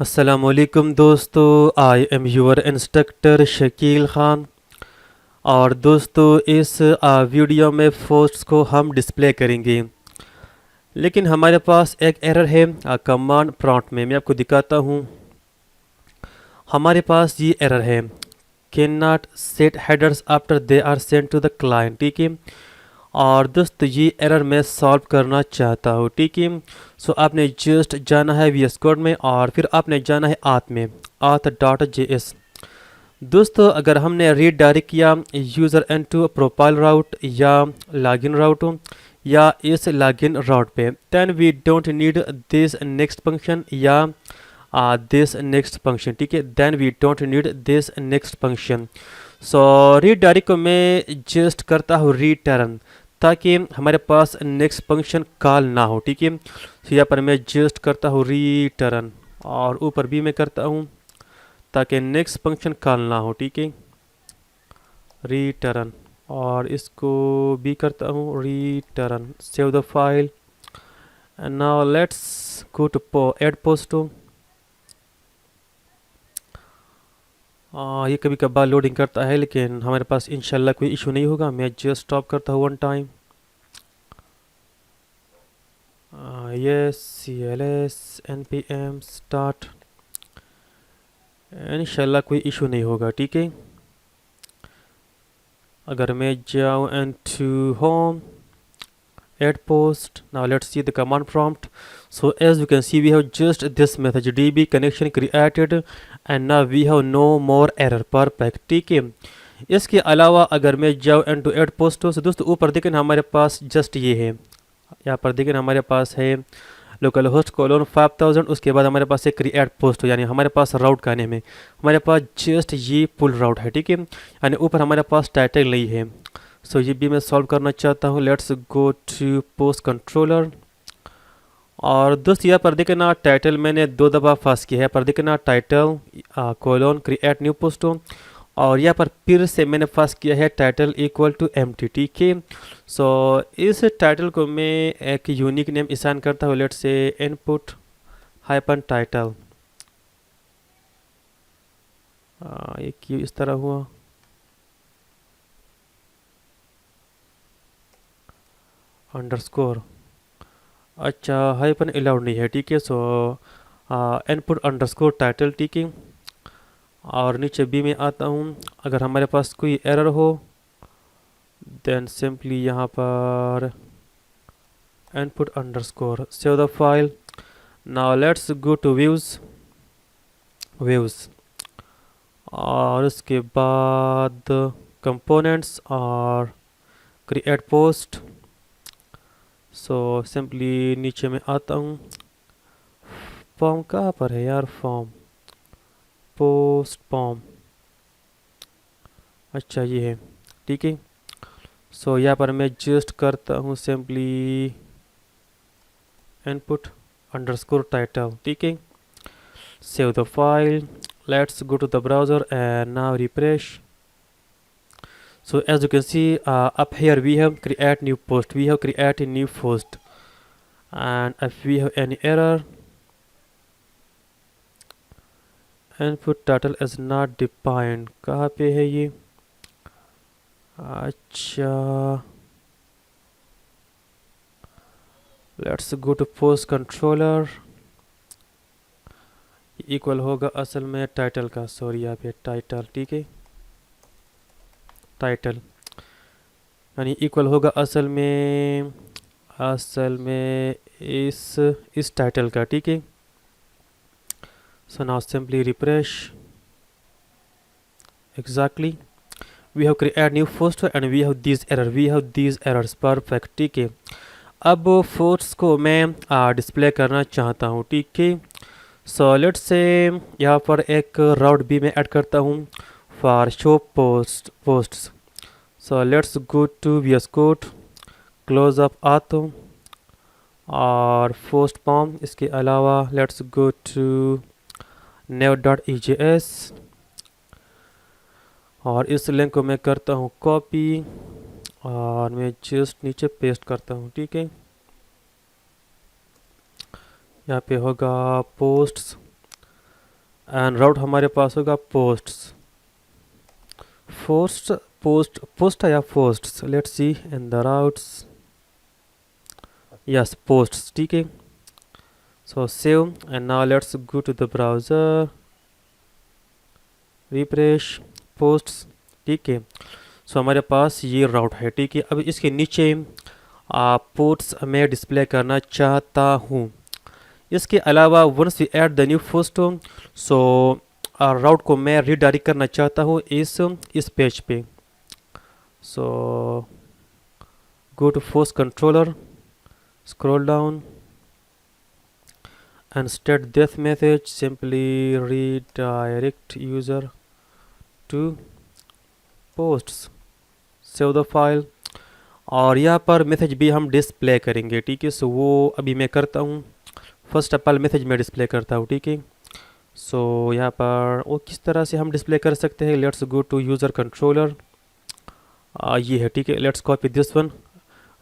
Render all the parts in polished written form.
अस्सलामुअलैकुम दोस्तों, I am your instructor Shakeel Khan. और दोस्तों इस वीडियो में फोर्स को हम डिस्प्ले करेंगे, लेकिन हमारे पास एक एरर है कमांड प्रॉम्प्ट में। मैं आपको दिखाता हूँ। हमारे पास ये एरर है, cannot set headers after they are send to the client. ठीक है। और दोस्त ये एरर मैं सॉल्व करना चाहता हूँ। ठीक है। सो आपने जस्ट जाना है वी एस कोड में और फिर आपने जाना है आथ में, आथ डॉट जे एस। दोस्तों अगर हमने रीडायरेक्ट किया user and to profile route या लॉगिन राउट या इस लॉगिन राउट पे, then we don't need this next function या दिस नेक्स्ट फंक्शन। ठीक है, then we don't need this next function. So redirect को मैं जस्ट करता हूँ रिटर्न, ताकि हमारे पास नेक्स्ट फंक्शन कॉल ना हो। ठीक है। तो यहाँ पर मैं जस्ट करता हूँ रिटर्न और ऊपर भी मैं करता हूँ ताकि नेक्स्ट फंक्शन कॉल ना हो। ठीक है, रिटर्न। और इसको भी करता हूँ return. Save the file and now let's go to add post. ये कभी कभार लोडिंग करता है, लेकिन हमारे पास इंशाल्लाह कोई इशू नहीं होगा। मैं जस्ट स्टॉप करता हूँ one time. Yes, C L S N P M start. इंशाल्लाह कोई इशू नहीं होगा। ठीक है। अगर मैं जाऊँ and to home, add post, now let's see the command prompt. So as you can see, we have just this message db connection created and now we have no more error. perfect। ठीक है। इसके अलावा अगर मैं जाऊँ and to add post हो, तो दोस्तों ऊपर देखें हमारे पास जस्ट ये है। यहाँ पर देखें हमारे पास है लोकल होस्ट कोलोन 5000, उसके बाद हमारे पास एक क्रिएट पोस्ट हो, यानी हमारे पास राउट का नेम है। हमारे पास जस्ट ये पुल राउट है। ठीक है, यानी ऊपर हमारे पास टाइटल नहीं है। सो ये भी मैं सॉल्व करना चाहता हूँ। Let's go to post controller. और दोस्त यहाँ पर देखना टाइटल मैंने 2 दफ़ा पास किया है। पर देखना title colon create new post हो, और यहाँ पर फिर से मैंने पास किया है टाइटल इक्वल टू एम्प्टी। ठीक है। सो इस टाइटल को मैं एक यूनिक नेम असाइन करता हूँ। Let's say input hyphen title. ये क्यों इस तरह हुआ? अंडरस्कोर, अच्छा हाइपन अलाउड नहीं है। ठीक है। सो इनपुट अंडरस्कोर टाइटल। ठीक है। और नीचे बी में आता हूँ। अगर हमारे पास कोई एरर हो देन सिंपली यहाँ पर input underscore, save the file. Now let's go to views और उसके बाद कंपोनेंट्स और क्रिएट पोस्ट। सो सिंपली नीचे में आता हूँ। फॉर्म कहाँ पर है यार? फॉर्म, पोस्ट फॉर्म, अच्छा ये है। ठीक है। सो यहाँ पर मैं जस्ट करता हूँ सिंपली इनपुट अंडरस्कोर टाइटल। ठीक है, save the file. Let's go to the browser and now refresh. So as you can see, up here we have create new post, we have create a new post, and if we have any error, input title is not defined। कहाँ पे है ये? अच्छा, let's go to post controller। Equal होगा असल में title का, sorry यहाँ पे टाइटल। ठीक है, टाइटल यानी इक्वल होगा असल में इस टाइटल का। ठीक है। So now simply refresh. Exactly we have create new post and we have these errors. Perfect. ठीक है। अब फोर्स को मैं डिस्प्ले करना चाहता हूँ। ठीक है। सो लेट्स से यहाँ पर एक राउट भी मैं ऐड करता हूँ for show posts. So let's go to VS code, close up आतो और पोस्ट फॉर्म। इसके अलावा लेट्स गो टू new.ejs और इस लिंक को मैं करता हूँ कॉपी और मैं जस्ट नीचे पेस्ट करता हूँ। ठीक है, यहाँ पे होगा पोस्ट्स एंड राउट हमारे पास होगा पोस्ट्स। पोस्ट पोस्ट पोस्ट या posts, let's see in the routes. Yes, posts, ठीक है। So save and now let's go to the browser, refresh, posts, ठीक है। सो हमारे पास ये राउट है, ठीक है। अब इसके नीचे पोस्ट्स मैं डिस्प्ले करना चाहता हूँ। इसके अलावा once we add the new post, so route को मैं रीडायरेक्ट करना चाहता हूँ इस पेज पे। So go to post controller, scroll down and state this message, simply redirect user to posts, save the file। और यहाँ पर मैसेज भी हम डिस्प्ले करेंगे, ठीक है। सो वो अभी मैं करता हूँ। फर्स्ट ऑफ ऑल मैसेज मैं डिस्प्ले करता हूँ, ठीक है। सो यहाँ पर वो किस तरह से हम डिस्प्ले कर सकते हैं, let's go to user controller. ये है, ठीक है। Let's copy this one,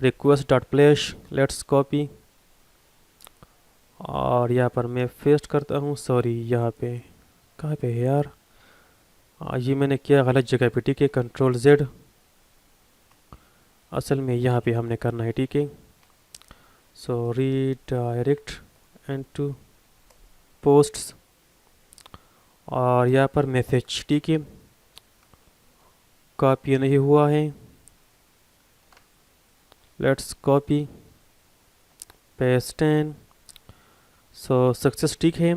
request dot place, let's copy और यहाँ पर मैं पेस्ट करता हूँ। सॉरी, यहाँ पे कहाँ पे है यार, ये मैंने किया गलत जगह पे, ठीक है। कंट्रोल जेड, असल में यहाँ पे हमने करना है, ठीक है। सो रीडायरेक्ट एंड टू पोस्ट्स और यहाँ पर मैसेज, ठीक है। कॉपी नहीं हुआ है, let's copy paste in. So success, ठीक है।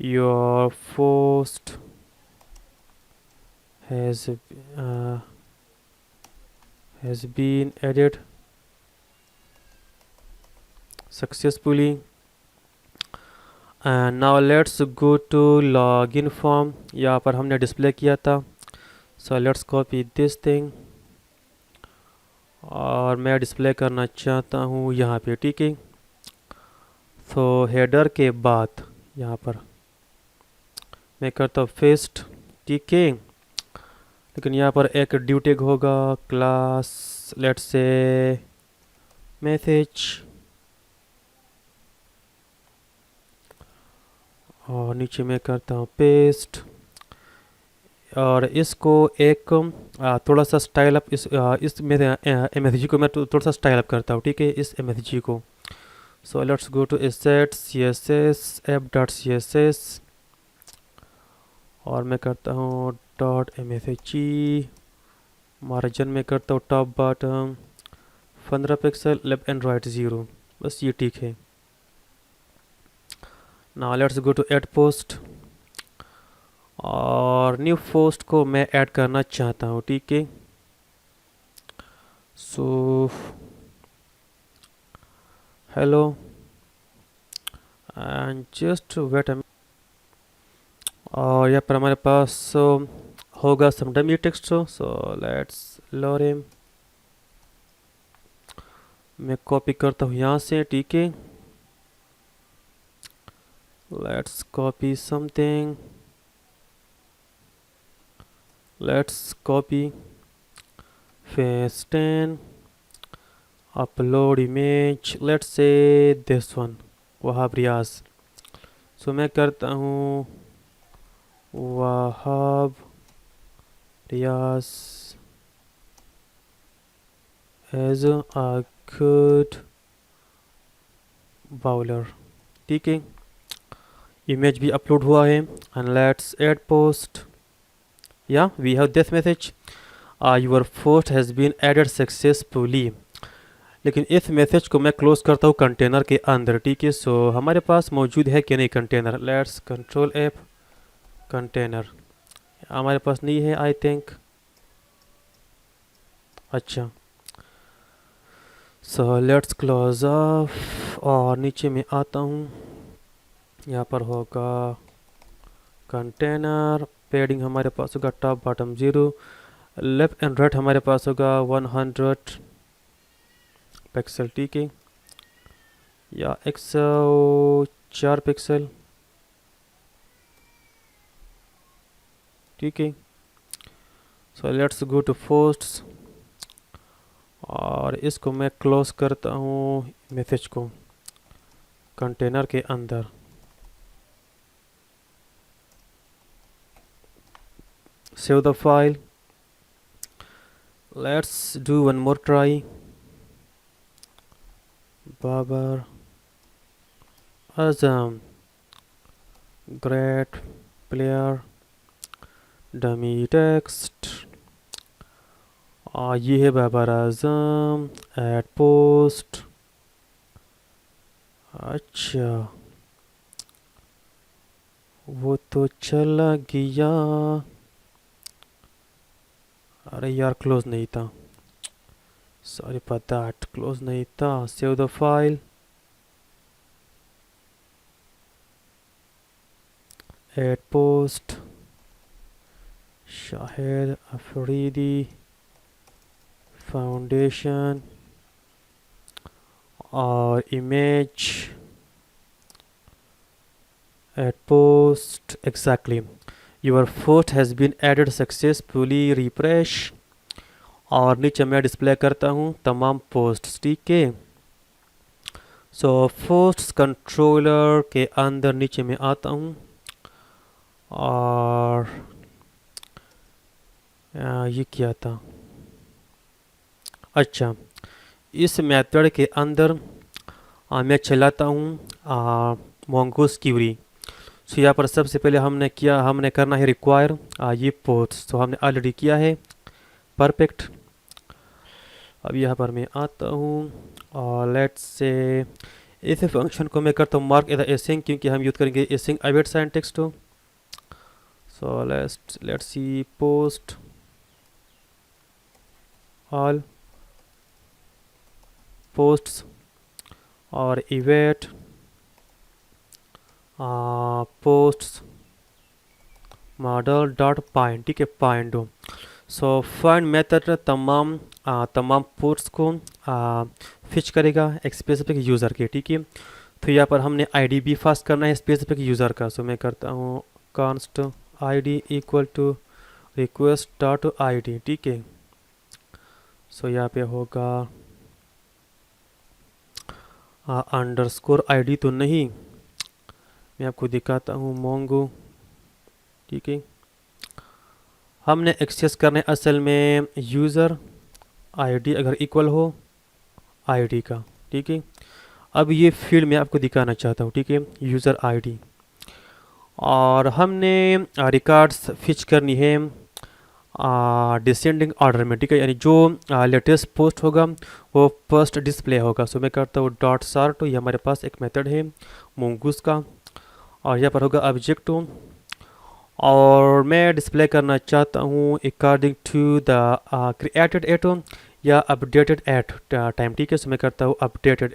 Your post has been added successfully, and now let's go to login form। यहाँ पर हमने डिस्प्ले किया था। So let's copy this thing और मैं डिस्प्ले करना चाहता हूँ यहाँ पे, ठीक है। सो हेडर के बाद यहाँ पर मैं करता हूँ पेस्ट, ठीक है। लेकिन यहाँ पर एक ड्यू टैग होगा, क्लास लेट्स से मैसेज, और नीचे मैं करता हूँ पेस्ट और इसको एक थोड़ा सा स्टाइल अप इस मेरे एमएसजी को मैं थोड़ा सा स्टाइल अप करता हूँ, ठीक है, इस एमएसजी को। So let's go to asset css app.css और मैं करता हूँ .msg, मार्जिन में करता हूँ top bottom 15 pixel, left and right 0, बस ये ठीक है। Now let's go to add post और न्यू पोस्ट को मैं ऐड करना चाहता हूँ, ठीक है। So hello and just wait, और यहाँ पर हमारे पास होगा some dummy text. So let's load him, मैं कॉपी करता हूँ यहाँ से, ठीक है। Let's copy something, let's copy paste in, upload image, let's से this one, Wahab Riaz. So मैं करता हूँ Wahab Riaz as a good bowler, ठीक है। इमेज भी अपलोड हुआ है एंड लेट्स ऐड पोस्ट। या we have this message, your post has been added successfully. लेकिन इस मैसेज को मैं क्लोज करता हूँ कंटेनर के अंदर, ठीक है। सो हमारे पास मौजूद है कि नहीं container, let's control F container, हमारे पास नहीं है आई थिंक। अच्छा, सो लेट्स क्लोज ऑफ और नीचे में आता हूँ, यहाँ पर होगा कंटेनर, पैडिंग हमारे पास होगा top bottom 0, left and right हमारे पास होगा 100 पिक्सल, ठीक है, या 104 पिक्सल, ठीक है। So let's go to posts और इसको मैं क्लोज करता हूँ मैसेज को कंटेनर के अंदर। save the file. Let's do one more try. Babar Azam, great player, dummy text. ये है बाबर आजम एड पोस्ट। अच्छा, वो तो चला गया। अरे यार क्लोज नहीं था, सॉरी फॉर दैट, क्लोज नहीं था। Save the file, add post, Shahid Afridi foundation और image, add post. Exactly, your post has been added successfully, refresh. और नीचे मैं डिस्प्ले करता हूँ तमाम पोस्ट्स, ठीक है। सो पोस्ट्स कंट्रोलर के अंदर नीचे मैं आता हूँ और ये क्या था। अच्छा, इस मेथड के अंदर मैं चलाता हूँ मोंगोस क्यूरी। सो यहाँ पर सबसे पहले हमने करना है रिक्वायर ये पोस्ट, तो हमने ऑलरेडी किया है, परफेक्ट। अब यहाँ पर मैं आता हूँ और लेट्स से इस फंक्शन को मैं करता हूँ मार्क एज एसिंग, क्योंकि हम यूज़ करेंगे async await syntax too. So let's see post all posts और await posts model dot find, ठीक है, फाइंड दो। सो फाइंड मेथड तमाम पोस्ट्स को फिच करेगा एक स्पेसिफिक यूज़र के, ठीक है। तो यहाँ पर हमने आईडी भी पास करना है स्पेसिफिक यूज़र का। सो मैं करता हूँ const ID equal to request dot ID, ठीक है। सो यहाँ पे होगा अंडरस्कोर आईडी तो नहीं, मैं आपको दिखाता हूँ मोंगो, ठीक है। हमने एक्सेस करना है असल में यूज़र आईडी अगर इक्वल हो आईडी का, ठीक है। अब ये फील्ड मैं आपको दिखाना चाहता हूँ, ठीक है, यूज़र आईडी। और हमने रिकॉर्ड्स फिच करनी है डिसेंडिंग ऑर्डर में, ठीक है, यानी जो लेटेस्ट पोस्ट होगा वो फर्स्ट डिस्प्ले होगा। सो मैं करता हूँ डॉट सार्ट, ये हमारे पास एक मेथड है मोंगूस का, और यहाँ पर होगा ऑब्जेक्ट, और मैं डिस्प्ले करना चाहता हूँ according to the created at या अपडेटेड एट टाइम, ठीक है। सो मैं करता हूँ अपडेटेड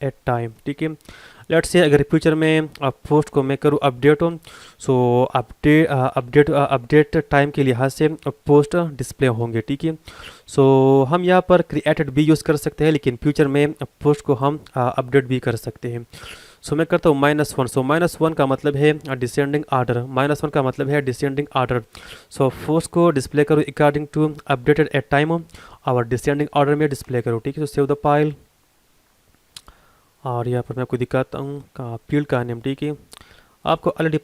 एट टाइम, ठीक है। लेट्स से अगर फ्यूचर में पोस्ट को मैं करूँ अपडेट हो, सो अपडेट टाइम के लिहाज से पोस्ट डिस्प्ले होंगे, ठीक है। सो हम यहाँ पर क्रिएटेड भी यूज़ कर सकते हैं, लेकिन फ्यूचर में पोस्ट को हम अपडेट भी कर सकते हैं। सो मैं करता हूँ -1। सो -1 का मतलब है डिसेंडिंग ऑर्डर, -1 का मतलब है डिसेंडिंग ऑर्डर। सो पोस्ट को डिस्प्ले करो according to updated at time और डिसेंडिंग ऑर्डर में डिस्प्ले करो, ठीक है। सो सेव द फाइल, और यहाँ पर मैं आपको दिखाता हूँ फील्ड का नेम, ठीक है। आपको ऑलरेडी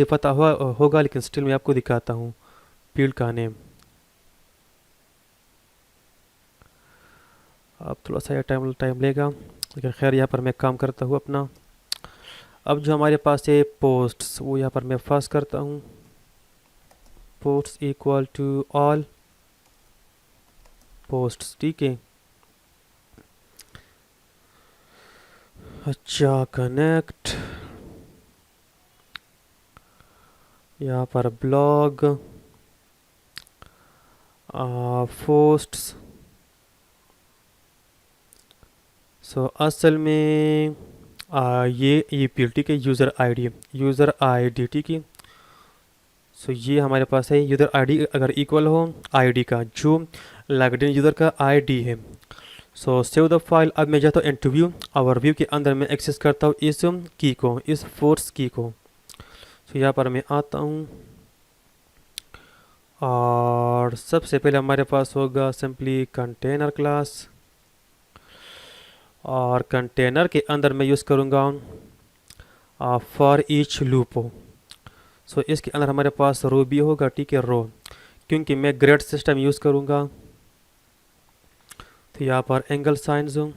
पता होगा, लेकिन स्टिल मैं आपको दिखाता हूँ फील्ड का नेम। अब थोड़ा सा टाइम लेगा, लेकिन खैर यहाँ पर मैं काम करता हूँ अपना। अब जो हमारे पास है पोस्ट्स, वो यहाँ पर मैं पास करता हूँ posts equal to all posts, ठीक है। अच्छा, कनेक्ट, यहाँ पर ब्लॉग पोस्ट्स। सो असल में ये फील्ड, ठीक है, यूज़र आईडी, ठीक है। सो ये हमारे पास है यूज़र आईडी अगर इक्वल हो आईडी का, जो लॉग्ड इन यूज़र का आईडी है। So save the file. अब मैं जाता हूँ इंटरव्यू और व्यू के अंदर मैं एक्सेस करता हूँ इस की को, इस फोर्स की को। सो यहाँ पर मैं आता हूँ और सबसे पहले हमारे पास होगा सिंपली कंटेनर क्लास, और कंटेनर के अंदर मैं यूज़ करूँगा फॉर ईच लूप हो। सो इसके अंदर हमारे पास रो भी होगा, ठीक है, रो, क्योंकि मैं ग्रेड सिस्टम यूज़ करूँगा। तो यहाँ पर एंगल साइंस हूँ,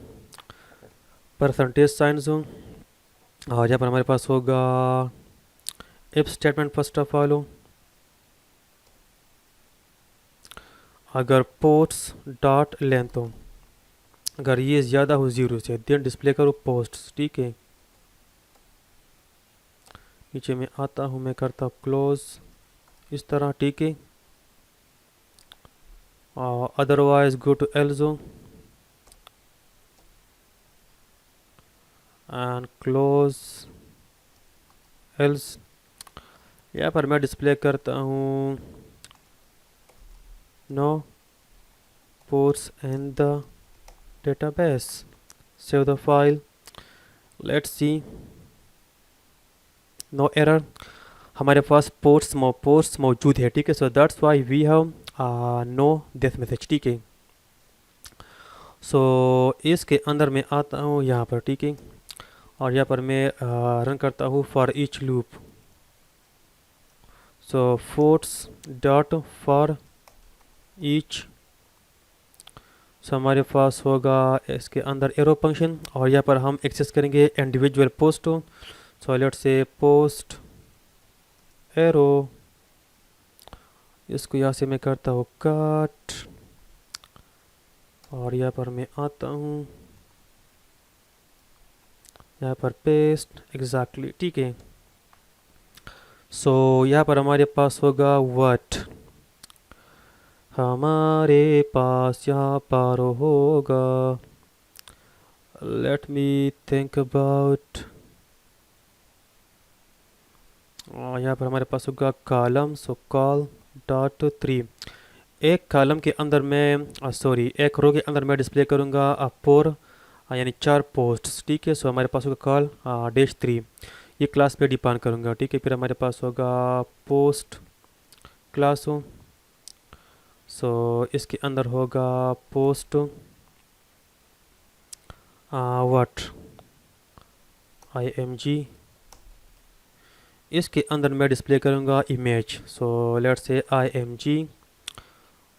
परसेंटेज साइंस हूँ, और यहाँ पर हमारे पास होगा if statement first of all हो। अगर पोस्ट्स डॉट लेंथ हो, अगर ये ज़्यादा हो 0 से, देन डिस्प्ले करो पोस्ट्स, ठीक है। नीचे में आता हूँ, मैं करता हूँ क्लोज इस तरह, ठीक है। Otherwise go to also and close else. यहाँ पर मैं डिस्प्ले करता हूँ no ports in the database, save the file, let's see, no error, हमारे पास पोर्ट्स मौजूद है, ठीक है। So that's why we have no this message, ठीक है। सो इसके अंदर मैं आता हूँ यहाँ पर, ठीक है, और यहाँ पर मैं रन करता हूँ for each loop. So posts dot for each, so हमारे पास होगा इसके अंदर एरो फंक्शन, और यहाँ पर हम एक्सेस करेंगे इंडिविजुअल पोस्ट हो। So let's say post arrow, इसको यहाँ से मैं करता हूँ कट, और यहाँ पर मैं आता हूँ, यहाँ पर पेस्ट एग्जैक्टली, ठीक है। सो यहाँ पर हमारे पास होगा व्हाट, हमारे पास यहाँ पर होगा, लेट मी थिंक अबाउट, यहाँ पर हमारे पास होगा कॉलम, सो कॉल डॉट 3। एक कॉलम के अंदर मैं सॉरी एक रो के अंदर मैं डिस्प्ले करूँगा फोर यानी 4 पोस्ट्स, ठीक है। सो हमारे पास होगा कॉल डैश 3, ये क्लास पे डिफाइन करूँगा, ठीक है। फिर हमारे पास होगा पोस्ट क्लास हो, सो इसके अंदर होगा पोस्ट व्हाट img, इसके अंदर मैं डिस्प्ले करूँगा image, so let's say img,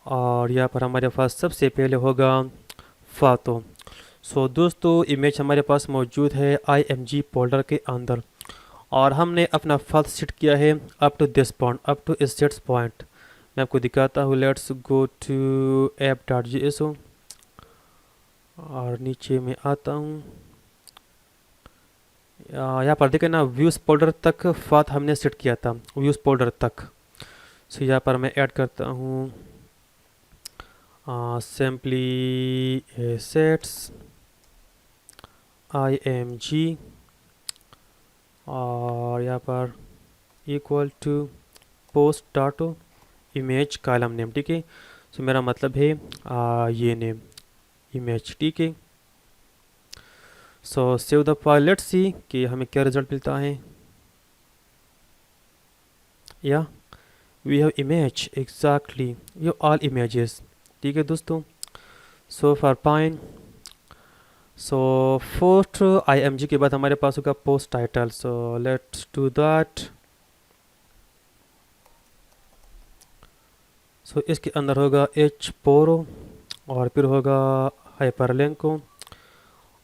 और यहाँ पर हमारे पास सबसे पहले होगा फातो। सो दोस्तों इमेज हमारे पास मौजूद है img फोल्डर के अंदर, और हमने अपना फाथ सेट किया है up to this point, up to इस सेट्स पॉइंट। मैं आपको दिखाता हूँ, लेट्स गो टू app.js और नीचे में आता हूँ, यहाँ पर देखें ना, व्यूज़ फोल्डर तक फाथ हमने सेट किया था, व्यूज़ फोल्डर तक। सो यहाँ पर मैं ऐड करता हूँ सिंपली सेट्स img, और यहाँ पर equal to post dot image column name, ठीक है। सो मेरा मतलब है ये नेम इमेज, ठीक है। So save the file, let's see कि हमें क्या रिजल्ट मिलता है। या we have image exactly, we have all images, ठीक है दोस्तों। So for fine, so fourth img के बाद हमारे पास होगा post title, so let's do that. So इसके अंदर होगा एच पोरो, और फिर होगा हाइपरलिंक को,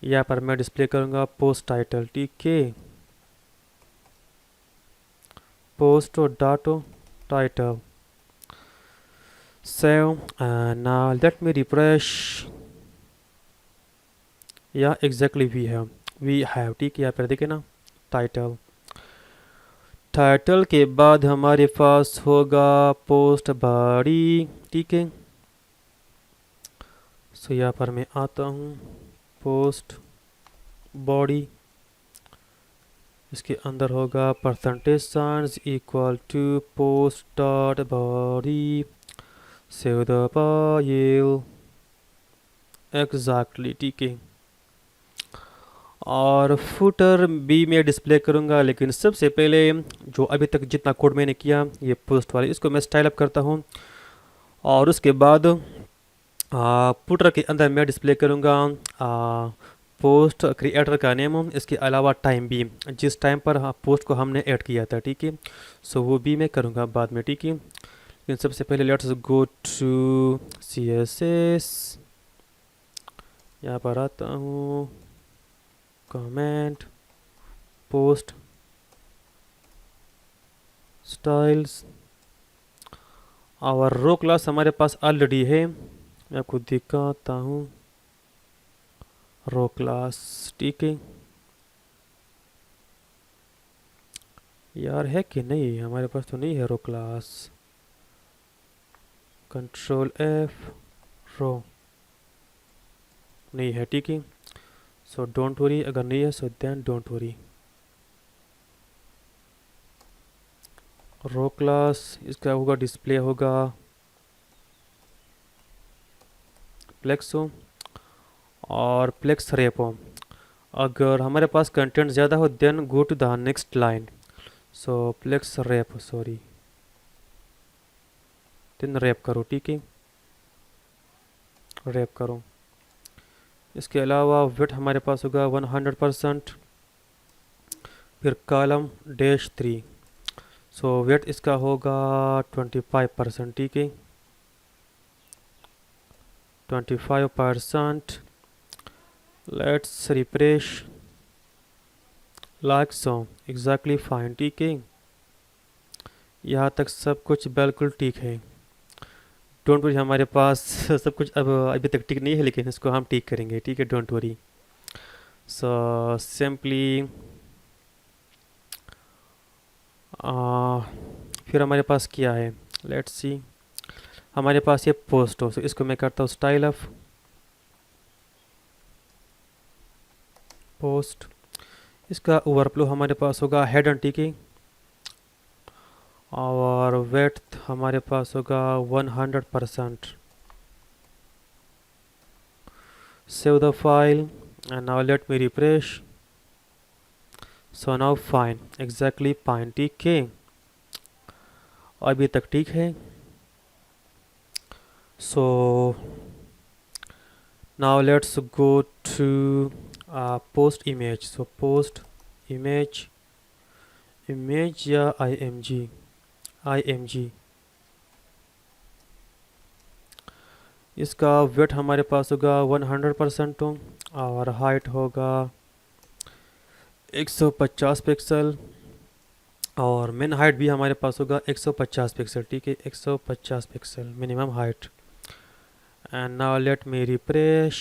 यहाँ पर मैं डिस्प्ले करूँगा पोस्ट टाइटल, ठीक है, post dot title, save and now let me refresh. या एग्जैक्टली वी हैव, ठीक है। यहाँ पर देखिए ना, टाइटल, टाइटल के बाद हमारे पास होगा पोस्ट बॉडी, ठीक है। सो यहाँ पर मैं आता हूँ, पोस्ट बॉडी, इसके अंदर होगा परसेंटेज साइंस equal to post dot body, save the file exactly, ठीक है। और फुटर भी मैं डिस्प्ले करूँगा, लेकिन सबसे पहले जो अभी तक जितना कोड मैंने किया ये पोस्ट वाले, इसको मैं स्टाइल अप करता हूँ, और उसके बाद फुटर के अंदर मैं डिस्प्ले करूँगा पोस्ट क्रिएटर का नेम, इसके अलावा टाइम भी, जिस टाइम पर पोस्ट को हमने ऐड किया था, ठीक है। सो वो भी मैं करूँगा बाद में, ठीक है। लेकिन सबसे पहले लेट्स गो टू CSS, यहाँ पर आता हूँ, कमेंट, पोस्ट स्टाइल्स, और रो क्लास हमारे पास ऑलरेडी है, मैं आपको दिखाता हूँ। रो क्लास, ठीक है यार, है कि नहीं, हमारे पास तो नहीं है रो क्लास। Ctrl+F, रो नहीं है, ठीक है। सो डोंट वरी, अगर नहीं है so then don't worry. Row class इसका होगा, डिस्प्ले होगा प्लेक्सो और प्लेक्स रेपो। अगर हमारे पास कंटेंट ज़्यादा हो then go to the next line. So flex wrap, sorry, then wrap करो, ठीक है, रैप करो। इसके अलावा वेट हमारे पास होगा 100%, फिर कॉलम -3। सो वेट इसका होगा 25%, ठीक है, 25%। Let's refresh like so, exactly fine, ठीक है। यहाँ तक सब कुछ बिल्कुल ठीक है। डोंट वरी, हमारे पास सब कुछ अब अभी तक ठीक नहीं है, लेकिन इसको हम ठीक करेंगे, ठीक है, डोंट वरी। सो सिंपली फिर हमारे पास क्या है, लेट्स सी। हमारे पास ये पोस्ट हो, तो इसको मैं करता हूँ स्टाइल ऑफ पोस्ट। इसका ओवरफ्लो हमारे पास होगा हेडर, ठीक है, और वेट हमारे पास होगा 100%। Save the file and now let me refresh. So now fine, exactly fine, ठीक है, अभी तक ठीक है। So now let's go to post image. So post image, image या IMG, इसका वेट हमारे पास होगा 100% और हाइट होगा 150 पिक्सल, और मिन हाइट भी हमारे पास होगा 150 पिक्सल, ठीक है, 150 pixel minimum height. And now let me refresh,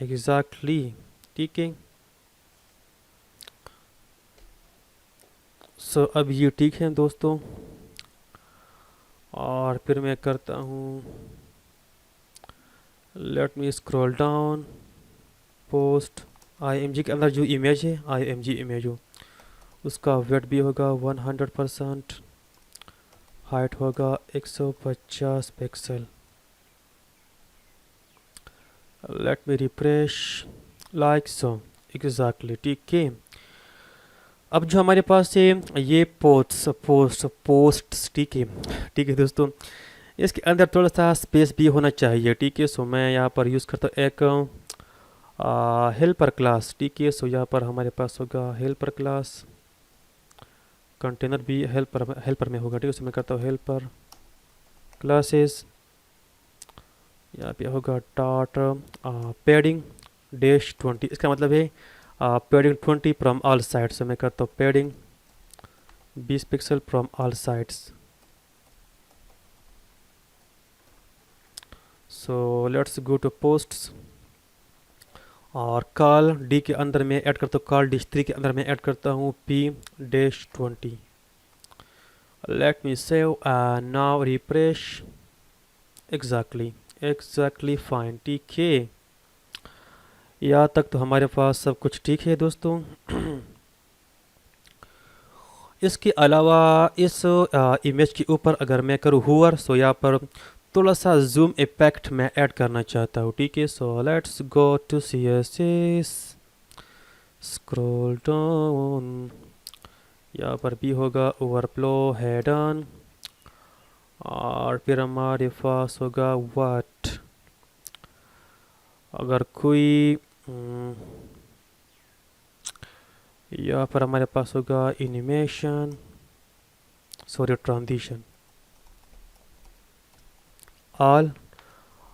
exactly, ठीक है। सो अब ये ठीक है दोस्तों, और फिर मैं करता हूँ, let me scroll down, post IMG के अंदर जो इमेज है, IMG इमेज हो, उसका वेट भी होगा 100%, हाइट होगा 150 pixel. Let me refresh like so, exactly, ठीक है। अब जो हमारे पास है ये पोस्ट्स, ठीक है, ठीक है दोस्तों, इसके अंदर थोड़ा सा स्पेस भी होना चाहिए, ठीक है। सो मैं यहाँ पर यूज़ करता हूँ एक हेल्पर क्लास, ठीक है। सो यहाँ पर हमारे पास होगा हेल्पर क्लास, कंटेनर भी हेल्पर में होगा, ठीक है। सो मैं करता हूँ हेल्पर क्लासेस, यहाँ पे होगा डॉट पैडिंग -20, इसका मतलब है पैडिंग 20 फ्रॉम ऑल साइड्स। से मैं करता हूँ padding 20 pixel from all sides. So let's go to posts, और कॉल डी के अंदर में ऐड करता हूँ, कॉल -3 के अंदर में ऐड करता हूँ P-20। Late me save and now refresh, exactly fine, ठीक है। यहाँ तक तो हमारे पास सब कुछ ठीक है दोस्तों। इसके अलावा इस इमेज के ऊपर अगर मैं करूँ हुवर, सो यहाँ पर थोड़ा सा जूम इफेक्ट मैं ऐड करना चाहता हूँ, ठीक है। So let's go to CSS, scroll down, यहाँ पर भी होगा ओवरफ्लो हेडन, और फिर हमारे पास होगा व्हाट। अगर कोई या फिर हमारे पास होगा एनिमेशन, सॉरी ट्रांजिशन, ऑल।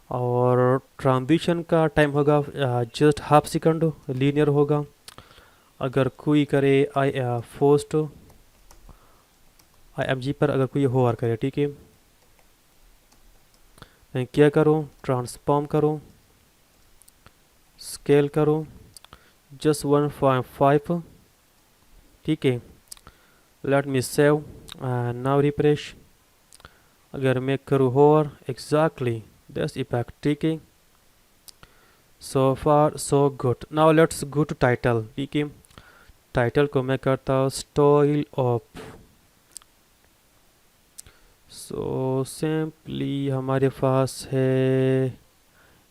और ट्रांजिशन का टाइम होगा जस्ट हाफ सेकंड, लीनियर होगा। अगर कोई करे आई फोस्ट आई एम जी पर अगर कोई होवर करे, ठीक है। मैं क्या करूँ, ट्रांसफॉर्म करूँ, स्केल करूँ जस्ट 1.5, ठीक है। Let me save and now refresh. अगर मैं करूँ होवर, एग्जैक्टली दिस इफेक्ट, ठीक है। So far so good. Now let's go to title, ठीक है। टाइटल को मैं करता हूँ स्टाइल ऑफ। सो सिंपली हमारे पास है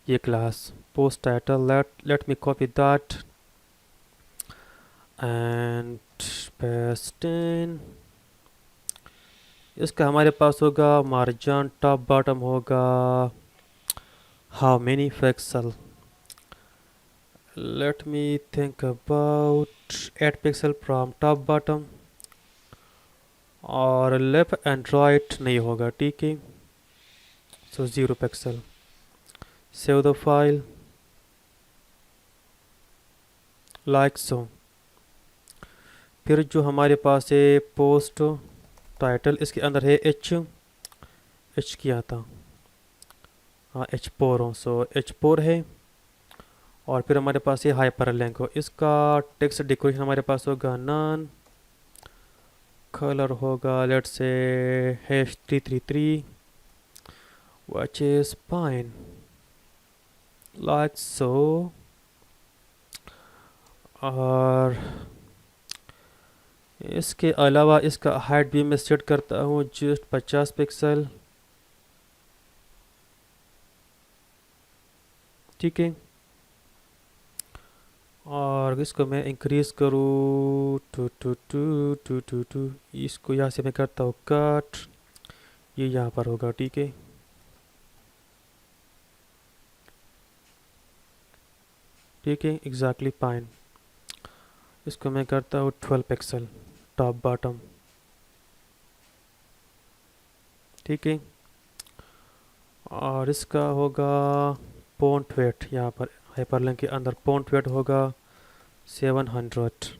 ये class post title. Let me copy that and paste in. इसका हमारे पास होगा मार्जिन, टॉप बॉटम होगा how many pixel. Let me think about 8 pixel from top bottom. और लेफ्ट एंड राइट नहीं होगा, ठीक है। So 0 pixel. Save the file like so. फिर जो हमारे पास है पोस्ट टाइटल, इसके अंदर है एच किया था, हाँ H4 हो, सो H4 है। और फिर हमारे पास ये हाइपर लिंक हो। इसका टेक्स्ट डेकोरेशन हमारे पास होगा नन। कलर होगा let's say #333 which is fine like so। और इसके अलावा इसका हाइट भी मैं सेट करता हूँ जस्ट 50 पिक्सल, ठीक है। और इसको मैं इंक्रीज करूँ टू, इसको यहाँ से मैं करता हूँ कट, ये यहाँ पर होगा, ठीक है। ठीक है, एग्जैक्टली फाइन। इसको मैं करता हूँ 12 पिक्सल टॉप बॉटम, ठीक है। और इसका होगा फॉन्ट वेट, यहाँ पर हाइपरलिंक के अंदर फॉन्ट वेट होगा 700।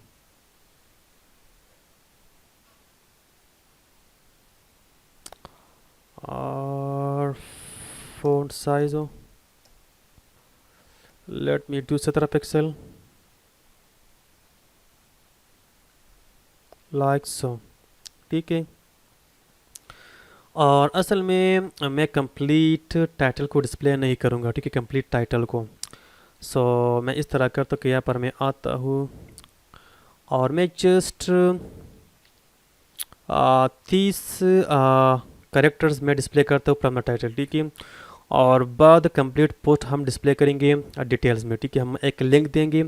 और फॉन्ट साइज हो let me do 17 pixel like so, ठीक है। और असल में मैं कंप्लीट टाइटल को डिस्प्ले नहीं करूँगा, ठीक है, कंप्लीट टाइटल को। सो मैं इस तरह करता हूँ कि यहाँ पर मैं आता हूँ और मैं जस्ट 30 करेक्टर्स में डिस्प्ले करता हूँ फ्रॉम द टाइटल, ठीक है। और बाद कंप्लीट पोस्ट हम डिस्प्ले करेंगे डिटेल्स में, ठीक है। हम एक लिंक देंगे,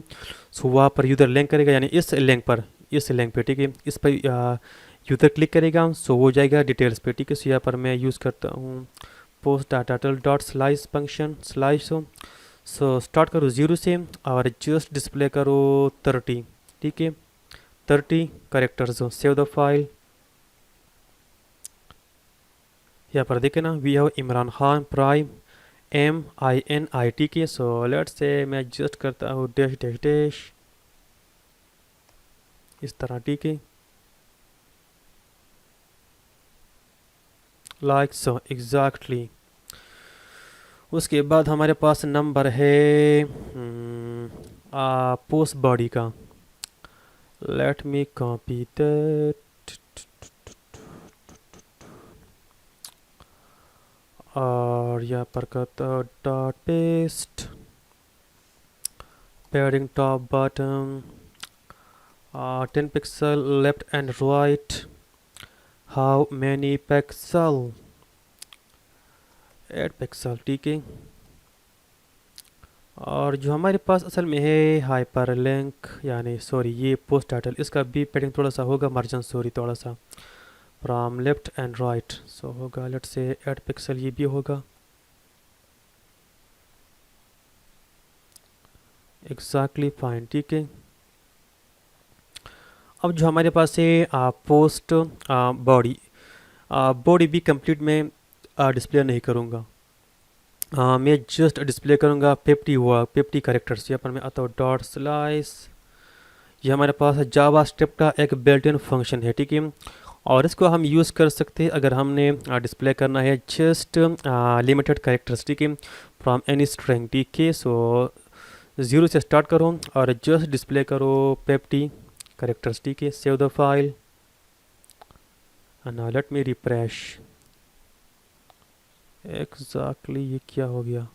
सो वहाँ पर यूज़र लिंक करेगा, यानी इस लिंक पे, ठीक है। इस पर यूज़र क्लिक करेगा, सो हो जाएगा डिटेल्स पे, ठीक है। सो यहाँ पर मैं यूज़ करता हूँ post title dot slice function slice हो। सो स्टार्ट करो 0 से और जस्ट डिस्प्ले करो 30, ठीक है। 30 करेक्टर्स हो। Save the file. यहाँ पर देखे ना, we have Imran Khan prime MINI, ठीक है। सो लेट्स से मैं जस्ट करता हूँ डैश डैश डैश इस तरह, ठीक है, लाइक सो एग्जैक्टली। उसके बाद हमारे पास नंबर है पोस्ट बॉडी का। लेट मी कॉपी दैट और यहाँ पर करता हूँ dot paste, padding top bottom 10 pixel left and right, how many pixel 8 pixel, ठीक है। और जो हमारे पास असल में है हाइपर लिंक, यानी सॉरी ये पोस्ट टाइटल, इसका भी पैडिंग थोड़ा सा होगा, मार्जिन सॉरी थोड़ा सा फ्रॉम लेफ्ट एंड राइट, सो होगा लेट से 8 पिक्सल, ये भी होगा एग्जैक्टली फाइन, ठीक है। अब जो हमारे पास है पोस्ट बॉडी, बॉडी भी कंप्लीट में डिस्प्ले नहीं करूँगा। मैं जस्ट डिस्प्ले करूँगा 50 हुआ 50 करेक्टर्स। यहाँ पर मैं आता हूँ डॉट स्लाइस। ये हमारे पास जावा स्क्रिप्ट का एक बिल्ट इन फंक्शन है, ठीक है। और इसको हम यूज़ कर सकते हैं अगर हमने डिस्प्ले करना है जस्ट लिमिटेड करेक्टर्स, ठीक है, फ्रॉम एनी स्ट्रिंग, ठीक है। सो 0 से स्टार्ट करो और जस्ट डिस्प्ले करो 50 करेक्टर्स, ठीक है। Save the file and let me refresh. Exactly ये क्या हो गया,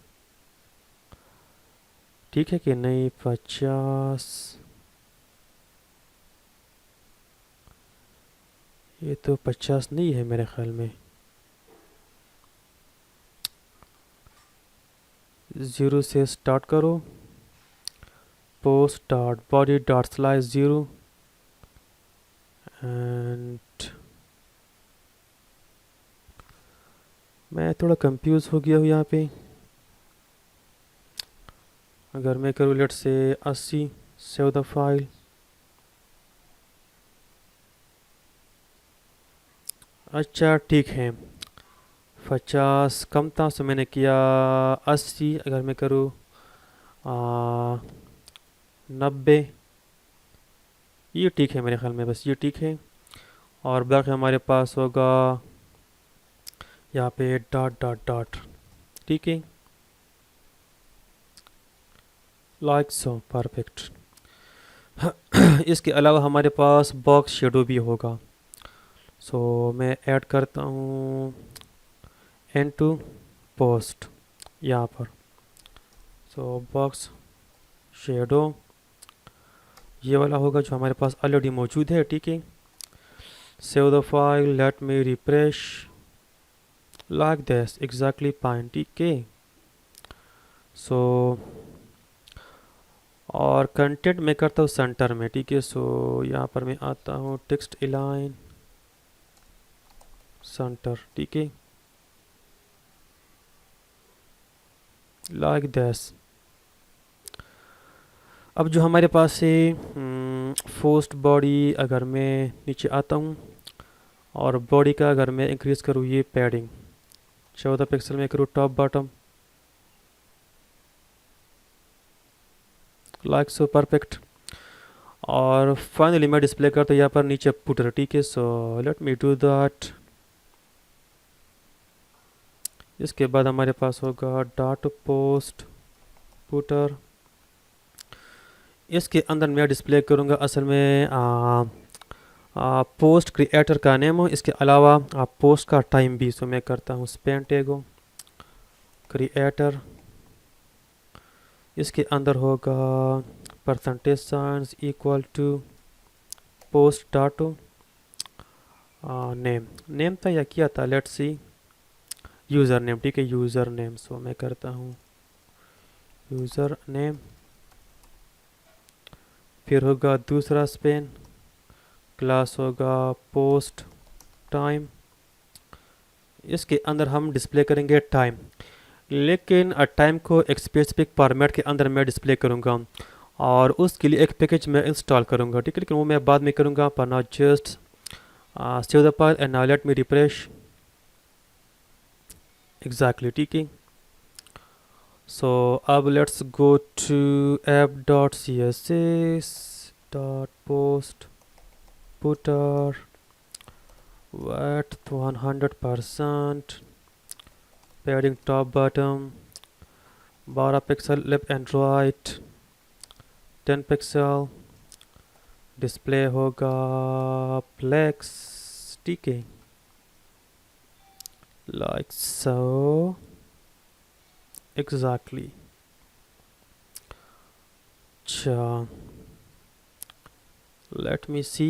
ठीक है कि नहीं? 50, ये तो 50 नहीं है मेरे ख्याल में। 0 से स्टार्ट करो, post dot body dot slice 0 and मैं थोड़ा कंफ्यूज हो गया हूँ यहाँ पे। अगर मैं करूँ लेट से 80, सेव द फाइल। अच्छा ठीक है, 50 कम था तो मैंने किया 80। अगर मैं करूँ 90, ये ठीक है मेरे ख्याल में, बस ये ठीक है। और बाकी हमारे पास होगा यहाँ पे डॉट डॉट डॉट, ठीक है, लाइक सो परफेक्ट। इसके अलावा हमारे पास बॉक्स शेडो भी होगा। सो मैं ऐड करता हूँ एन टू पोस्ट यहाँ पर। सो बॉक्स शेडो ये वाला होगा जो हमारे पास ऑलरेडी मौजूद है, ठीक है। Save the file, let me refresh like this, exactly fine, ठीक है। सो और कंटेंट मैं करता हूँ सेंटर में, ठीक है। सो यहाँ पर मैं आता हूँ टेक्स्ट अलाइन सेंटर, ठीक है, लाइक दिस। अब जो हमारे पास है पोस्ट बॉडी, अगर मैं नीचे आता हूँ और बॉडी का अगर मैं इंक्रीज़ करूँ ये पैडिंग 14 पिक्सल में करूँ top bottom, like so perfect. और फाइनली मैं डिस्प्ले करता हूँ यहाँ पर नीचे पुटर, ठीक है। So let me do that. इसके बाद हमारे पास होगा डॉट पोस्ट पुटर। इसके अंदर मैं डिस्प्ले करूँगा असल में पोस्ट क्रिएटर का नेम हो, इसके अलावा पोस्ट का टाइम भी। सो मैं करता हूँ स्पेन टैगो क्रिएटर। इसके अंदर होगा परसेंटेज साइंस equal to post dot name. Name था या क्या था, लेट्स सी, यूज़र नेम, ठीक है, यूज़र नेम। सो मैं करता हूँ यूज़र नेम। फिर होगा दूसरा स्पेन, क्लास होगा पोस्ट टाइम। इसके अंदर हम डिस्प्ले करेंगे टाइम, लेकिन टाइम को एक स्पेसिफिक फॉर्मेट के अंदर मैं डिस्प्ले करूँगा और उसके लिए एक पैकेज मैं इंस्टॉल करूँगा, ठीक है, लेकिन वो मैं बाद में करूँगा। पर now just save the file and now let me refresh, exactly, ठीक है। सो अब let's go to app dot C S S dot post putter width 100%, padding top bottom 12 pixel left and right, 10 pixel. Display होगा flex, ठीक है, like so, exactly. अच्छा let me see,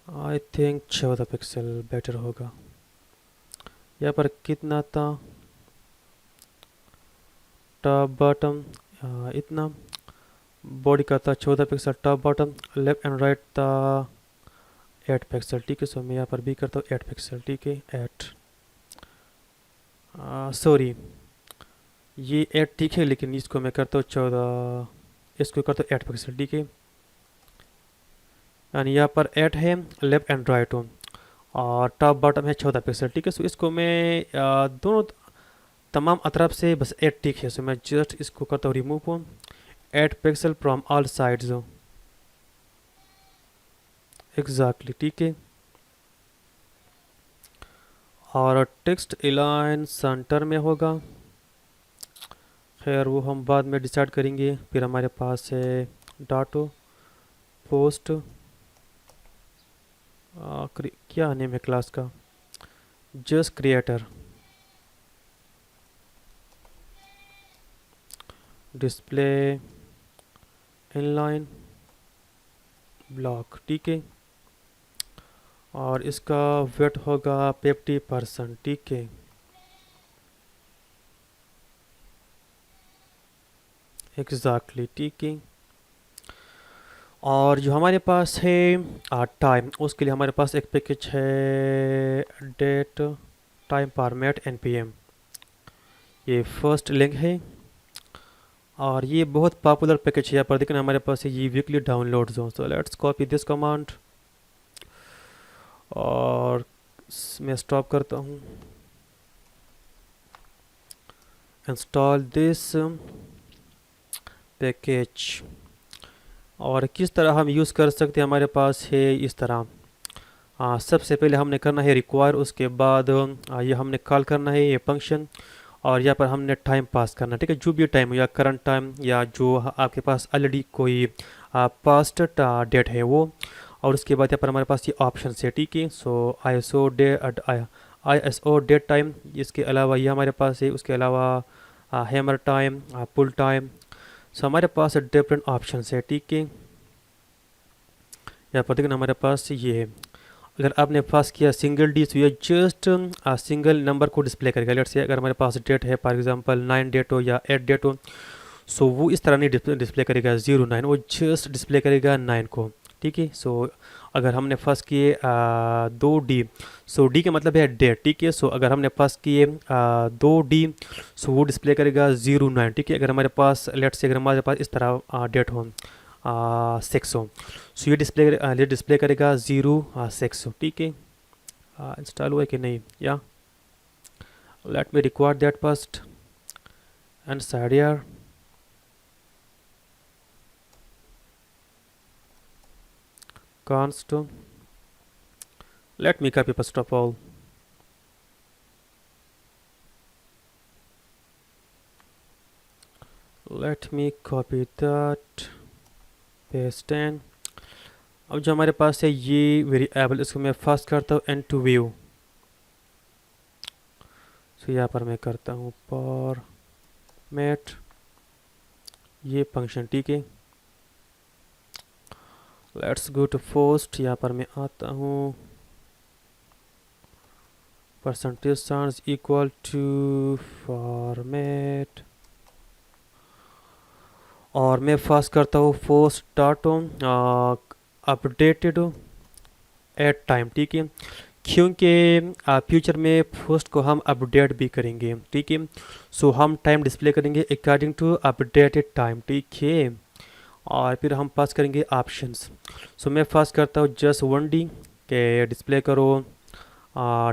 I think 14 pixel better होगा। यहाँ पर कितना था top bottom, इतना। बॉडी का था 14 pixel top bottom, left and right था 8 पिक्सल, ठीक है। सो मैं यहाँ पर भी करता हूँ 8 पिक्सल, ठीक है, 8। सॉरी ये 8 ठीक है, लेकिन इसको मैं करता हूँ 14, इसको करता हूँ 8 पिक्सल, ठीक है। यानी यहाँ पर 8 है, लेफ्ट एंड राइट हो, और टॉप बॉटम है 14 पिक्सल। ठीक है, सो इसको मैं दोनों तमाम अतरफ से बस 8 ठीक है, सो मैं जस्ट इसको करता हूँ रिमूव हो, 8 पिक्सल फ्रॉम ऑल साइड्स हो, एग्जैक्टली। ठीक है, और टेक्स्ट अलाइन सेंटर में होगा, खैर वो हम बाद में डिसाइड करेंगे। फिर हमारे पास है डाटो पोस्ट, क्या नेम है क्लास का, just creator, display inline block. ठीक है, और इसका वेट होगा 50%। ठीक है, एग्जैक्टली। ठीक है, और जो हमारे पास है टाइम, उसके लिए हमारे पास एक पैकेज है डेट टाइम फॉर्मेट npm, ये फर्स्ट लिंक है, और ये बहुत पॉपुलर पैकेज है। यहाँ पर देखना हमारे पास है ये वीकली डाउनलोड्स हो, so let's copy this command, और मैं स्टॉप करता हूँ, इंस्टॉल दिस पैकेज। और किस तरह हम यूज़ कर सकते हैं, हमारे पास है इस तरह। सबसे पहले हमने करना है रिक्वायर, उसके बाद ये हमने कॉल करना है ये फंक्शन, और यहाँ पर हमने टाइम पास करना है। ठीक है, जो भी टाइम हो, या करंट टाइम, या जो आपके पास ऑलरेडी कोई पास्ट डेट है वो, और उसके बाद यहाँ पर हमारे पास ये ऑप्शन है। ठीक है, so I S O date time, इसके अलावा ये हमारे पास है, उसके अलावा hammer time, pull time. So हमारे पास डिफरेंट ऑप्शन है। ठीक है, यहाँ पर देखना हमारे पास ये है, अगर आपने पास किया सिंगल डी, तो ये जस्ट सिंगल नंबर को डिस्प्ले करेगा। लेट्स से अगर हमारे पास डेट है फॉर एग्जांपल 9 डेट हो या 8 डेट हो, सो वो इस तरह नहीं डिस्प्ले करेगा 09, वो जस्ट डिस्प्ले करेगा 9 को। ठीक है, सो अगर हमने फर्स्ट किए 2D, सो डी का मतलब है डेट। ठीक है, सो अगर हमने फर्स्ट किए 2D, सो वो डिस्प्ले करेगा 09। ठीक है, अगर हमारे पास लेट्स से अगर हमारे पास इस तरह डेट हो 6 हो, सो ये डिस्प्ले करेगा 06 हो। ठीक है, इंस्टॉल हुआ है कि नहीं, या let me record that first and side यार। const let me copy first of all, let me copy that, paste in। अब जो हमारे पास है ये वेरिएबल, इसको मैं फर्स्ट करता हूँ एंड टू व्यू, सो यहाँ पर मैं करता हूँ फॉर्मेट ये फंक्शन। ठीक है, लेट्स गो टू पोस्ट, यहाँ पर मैं आता हूँ percentage sans equal to format, और मैं फर्स्ट करता हूँ post dot updated at time. ठीक है, क्योंकि फ्यूचर में पोस्ट को हम अपडेट भी करेंगे। ठीक है, सो हम टाइम डिस्प्ले करेंगे अकॉर्डिंग टू अपडेटेड टाइम। ठीक है, और फिर हम पास करेंगे ऑप्शंस। सो मैं पास करता हूँ जस्ट 1D के डिस्प्ले करो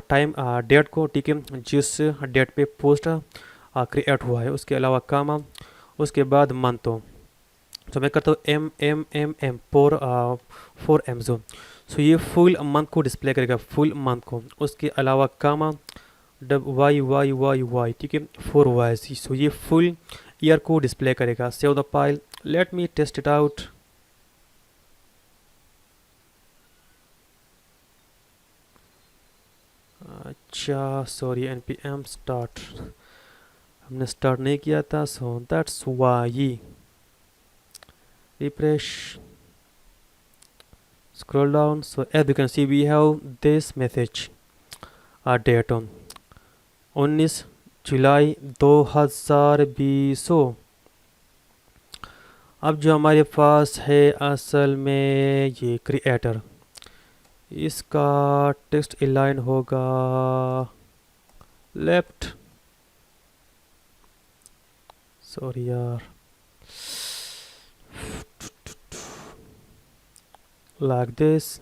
टाइम डेट को। ठीक है, जिस डेट पे पोस्ट क्रिएट हुआ है, उसके अलावा कामा, उसके बाद मंथ हो, तो मैं करता हूँ एम फोर एम जो, सो ये फुल मंथ को डिस्प्ले करेगा, फुल मंथ को। उसके अलावा कामा वाई। ठीक है, 4 YC, सो ये फुल ईयर को डिस्प्ले करेगा। Save the file, let me test it out. अच्छा सॉरी, npm स्टार्ट हमने स्टार्ट नहीं किया था, so that's why. refresh, scroll down, so as you can see we have this message date on 19 जुलाई 2020। अब जो हमारे पास है असल में ये क्रिएटर, इसका टेक्स्ट अलाइन होगा लेफ्ट, सॉरी यार, लाइक दिस।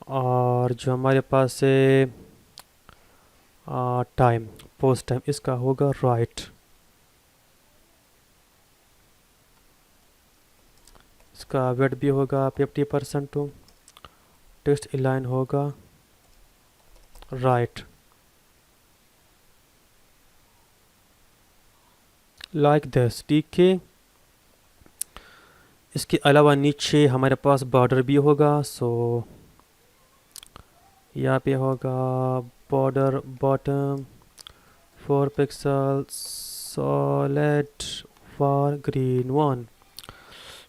और जो हमारे पास है टाइम, पोस्ट टाइम, इसका होगा राइट। इसका वेट भी होगा 50%। टेक्स्ट इलाइन होगा राइट, लाइक दिस। ठीक है, इसके अलावा नीचे हमारे पास बॉर्डर भी होगा। सो यहाँ पे होगा border bottom 4 pixel solid for green one।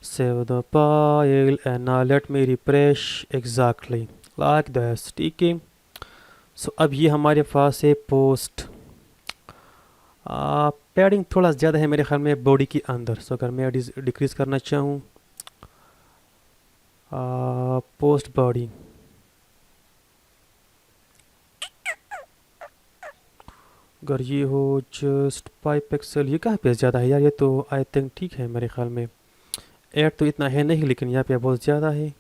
Save the file and now let me refresh exactly like this। ठीक है, सो अब ये हमारे पास है पोस्ट। पैडिंग थोड़ा ज़्यादा है मेरे ख्याल में बॉडी के अंदर। सो अगर मैं डिक्रीज करना चाहूँ पोस्ट बॉडी, अगर ये हो जस्ट 5 पिक्सल, ये कहाँ पे ज़्यादा है यार? ये तो आई थिंक ठीक है मेरे ख्याल में। ऐड तो इतना है नहीं, लेकिन यहाँ पे बहुत ज़्यादा है।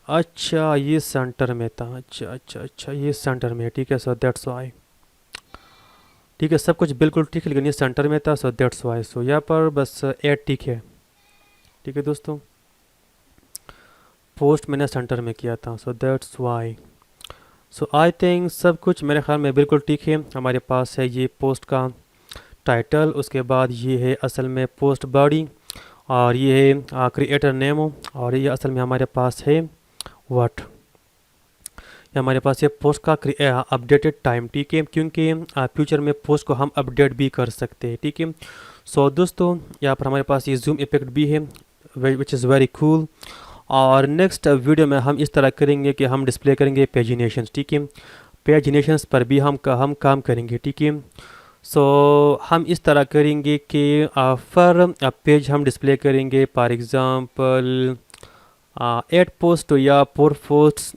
अच्छा ये सेंटर में था, अच्छा ये सेंटर में है। ठीक है, सो दैट्स वाई। ठीक है, सब कुछ बिल्कुल ठीक है, लेकिन ये सेंटर में था, सो दैट्स वाई। सो यहाँ पर बस ऐड ठीक है। ठीक है दोस्तों, पोस्ट मैंने सेंटर में किया था, so that's Y. So I think सब कुछ मेरे ख्याल में बिल्कुल ठीक है। हमारे पास है ये पोस्ट का टाइटल, उसके बाद ये है असल में पोस्ट बॉडी, और ये है क्रिएटर नेम, और ये असल में हमारे पास है व्हाट, ये हमारे पास है पोस्ट का अपडेटेड टाइम। ठीक है, क्योंकि फ्यूचर में पोस्ट को हम अपडेट भी कर सकते हैं। ठीक है, सो दोस्तों यहाँ पर हमारे पास ये जूम इफेक्ट भी है विच इज़ वेरी कूल। और नेक्स्ट वीडियो में हम इस तरह करेंगे कि हम डिस्प्ले करेंगे पेजिनेशंस। ठीक है, पेजिनेशंस पर भी हम काम करेंगे। ठीक है, सो हम इस तरह करेंगे कि फॉर पेज हम डिस्प्ले करेंगे फॉर एग्ज़ाम्पल 8 पोस्ट या 4 post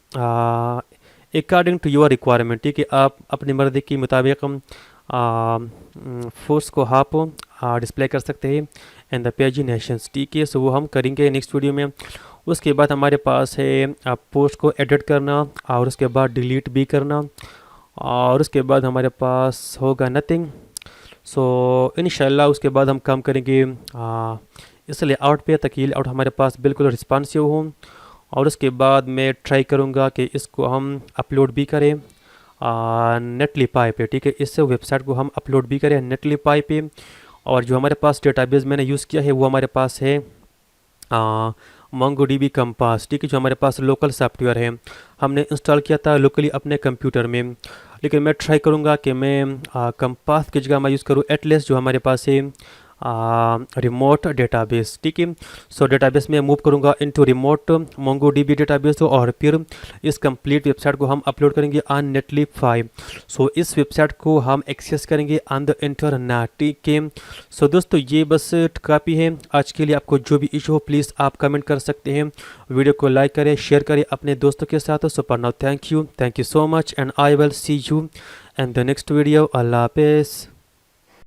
according to your requirement. ठीक है, आप अपनी मर्ज़ी के मुताबिक फोर्स को आप डिस्प्ले कर सकते हैं एंड द पेजिनेशंस। ठीक है, सो वो हम करेंगे नेक्स्ट वीडियो में। उसके बाद हमारे पास है पोस्ट को एडिट करना, और उसके बाद डिलीट भी करना, और उसके बाद हमारे पास होगा नथिंग। सो इंशाल्लाह उसके बाद हम काम करेंगे इस लेआउट पे, ताकि लेआउट हमारे पास बिल्कुल रिस्पॉन्सिव हो। और उसके बाद मैं ट्राई करूँगा कि इसको हम अपलोड भी करें नेटलीपाई पे। ठीक है, इस वेबसाइट को हम अपलोड भी करें नेटलीपाई पे। और जो हमारे पास डेटाबेस मैंने यूज़ किया है वो हमारे पास है MongoDB कंपास। ठीक है, जो हमारे पास लोकल सॉफ्टवेयर है, हमने इंस्टॉल किया था लोकली अपने कंप्यूटर में। लेकिन मैं ट्राई करूँगा कि मैं कंपास की जगह मैं यूज़ करूँ एटलस, जो हमारे पास है रिमोट डेटाबेस। ठीक है, सो डेटाबेस में मूव करूँगा इनटू रिमोट MongoDB डेटाबेस, और फिर इस कंप्लीट वेबसाइट को हम अपलोड करेंगे ऑन नेटलीपाई। सो इस वेबसाइट को हम एक्सेस करेंगे ऑन द इंटरनेट। ठीक है, सो दोस्तों ये बस काफ़ी है आज के लिए। आपको जो भी इशू हो प्लीज़ आप कमेंट कर सकते हैं। वीडियो को लाइक करें, शेयर करें अपने दोस्तों के साथ। So for now thank you so much, and I will see you in the next video. अल्लाह हाफिज़।